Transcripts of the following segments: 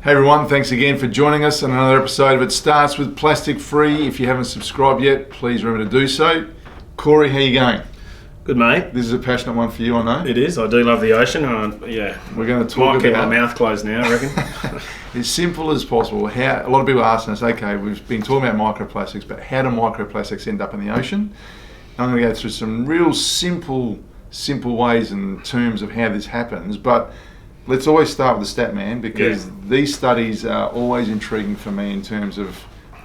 Hey everyone, thanks again for joining us on another episode of It Starts With Plastic Free. If you haven't subscribed yet, please remember to do so. Corey, how you going? Good, mate. This is a passionate one for you, I know. It is. I do love the ocean. We're going to talk about... keep my mouth closed now, I reckon. As simple as possible. A lot of people are asking us, okay, we've been talking about microplastics, but how do microplastics end up in the ocean? I'm going to go through some real simple ways and terms of how this happens, but let's always start with the stat man, because these studies are always intriguing for me in terms of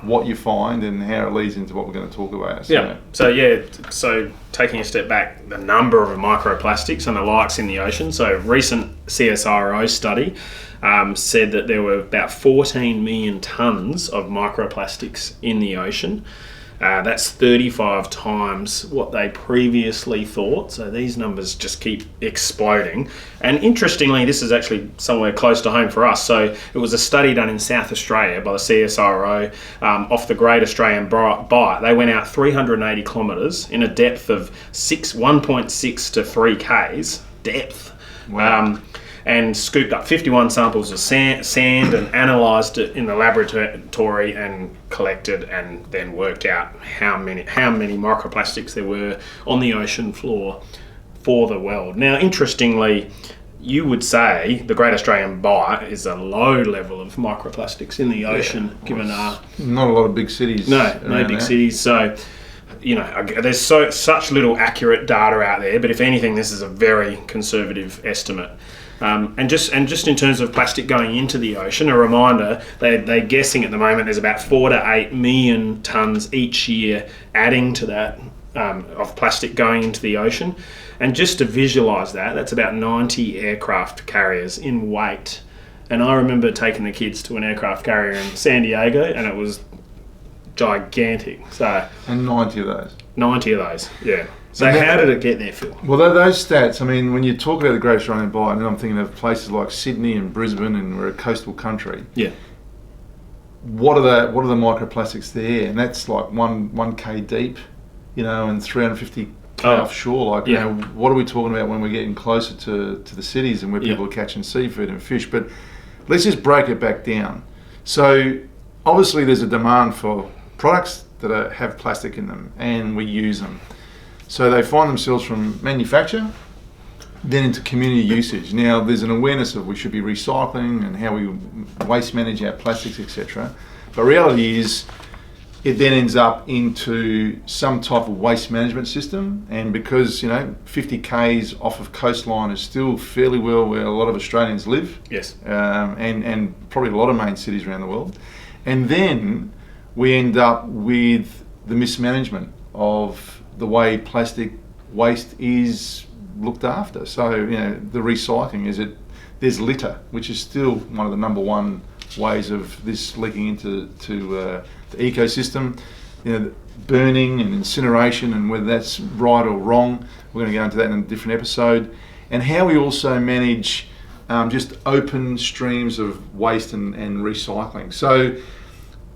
what you find and how it leads into what we're going to talk about. So taking a step back, the number of microplastics and the likes in the ocean. So recent CSIRO study said that there were about 14 million tonnes of microplastics in the ocean. That's 35 times what they previously thought. So these numbers just keep exploding. And interestingly, this is actually somewhere close to home for us. So it was a study done in South Australia by the CSIRO off the Great Australian Bight. They went out 380 kilometres in a depth of 1.6 to 3 k's depth. Wow. And scooped up 51 samples of sand and analysed it in the laboratory and collected and then worked out how many microplastics there were on the ocean floor for the world. Now, interestingly, you would say the Great Australian Bight is a low level of microplastics in the ocean, given our... Not a lot of big cities. No big cities. So, you know, there's such little accurate data out there, but if anything, this is a very conservative estimate. And just in terms of plastic going into the ocean, a reminder, they're guessing at the moment there's about 4 to 8 million tonnes each year adding to that of plastic going into the ocean. And just to visualise that, that's about 90 aircraft carriers in weight. And I remember taking the kids to an aircraft carrier in San Diego, and it was gigantic. And 90 of those? 90 of those, yeah. So how did it get there, Phil? Well, those stats, I mean, when you talk about the Great Australian Bight, and I'm thinking of places like Sydney and Brisbane, and we're a coastal country. Yeah. What are the microplastics there? And that's like 1K deep, you know, and 350 offshore. You know, what are we talking about when we're getting closer to the cities and where people are catching seafood and fish? But let's just break it back down. So obviously there's a demand for products that have plastic in them, and we use them. So they find themselves from manufacture, then into community usage. Now there's an awareness of we should be recycling and how we waste manage our plastics, etc. But reality is it then ends up into some type of waste management system, and because 50 k's off of coastline is still fairly well where a lot of Australians live. Yes. And probably a lot of main cities around the world. And then we end up with the mismanagement of the way plastic waste is looked after. So, the recycling there's litter, which is still one of the number one ways of this leaking into the ecosystem. Burning and incineration, and whether that's right or wrong, we're going to go into that in a different episode. And how we also manage just open streams of waste and recycling. So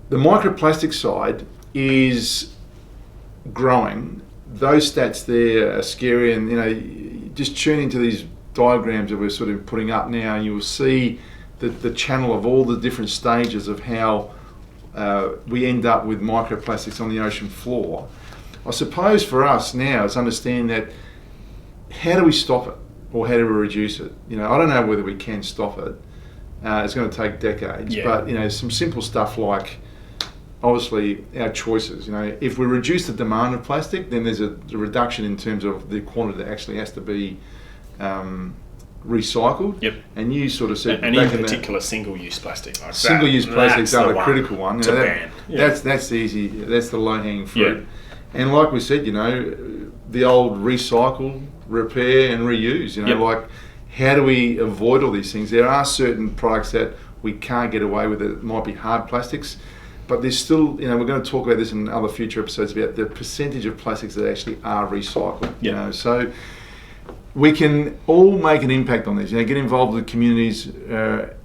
the microplastic side is growing. Those stats there are scary, and just tune into these diagrams that we're sort of putting up now, and you will see the channel of all the different stages of how we end up with microplastics on the ocean floor. I suppose for us now it's understanding that how do we stop it, or how do we reduce it? I don't know whether we can stop it. It's going to take decades, but some simple stuff like, obviously, our choices. If we reduce the demand of plastic, then there's a reduction in terms of the quantity that actually has to be recycled. Yep. And you sort of said, and in particular, single-use plastic. Like single-use plastics are the critical one. To ban. That's easy. That's the low-hanging fruit. Yep. And like we said, the old recycle, repair, and reuse. Like, how do we avoid all these things? There are certain products that we can't get away with. It might be hard plastics. But there's still, we're going to talk about this in other future episodes about the percentage of plastics that actually are recycled. So we can all make an impact on this. Get involved with communities.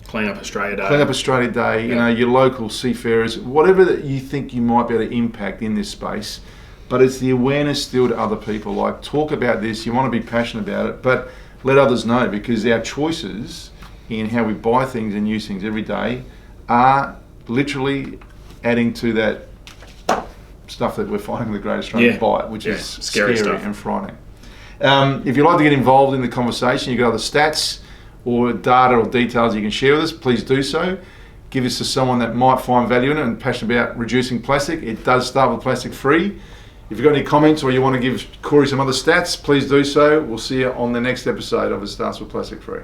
Clean Up Australia Day. Clean Up Australia Day. Your local seafarers, whatever that you think you might be able to impact in this space. But it's the awareness still to other people. Like, talk about this. You want to be passionate about it, but let others know, because our choices in how we buy things and use things every day are literally adding to that stuff that we're finding the Great Australian Bite, which is scary stuff. and frightening. If you'd like to get involved in the conversation, you've got other stats or data or details you can share with us, please do so. Give us to someone that might find value in it and passionate about reducing plastic. It does start with plastic free. If you've got any comments or you want to give Corey some other stats, please do so. We'll see you on the next episode of It Starts with Plastic Free.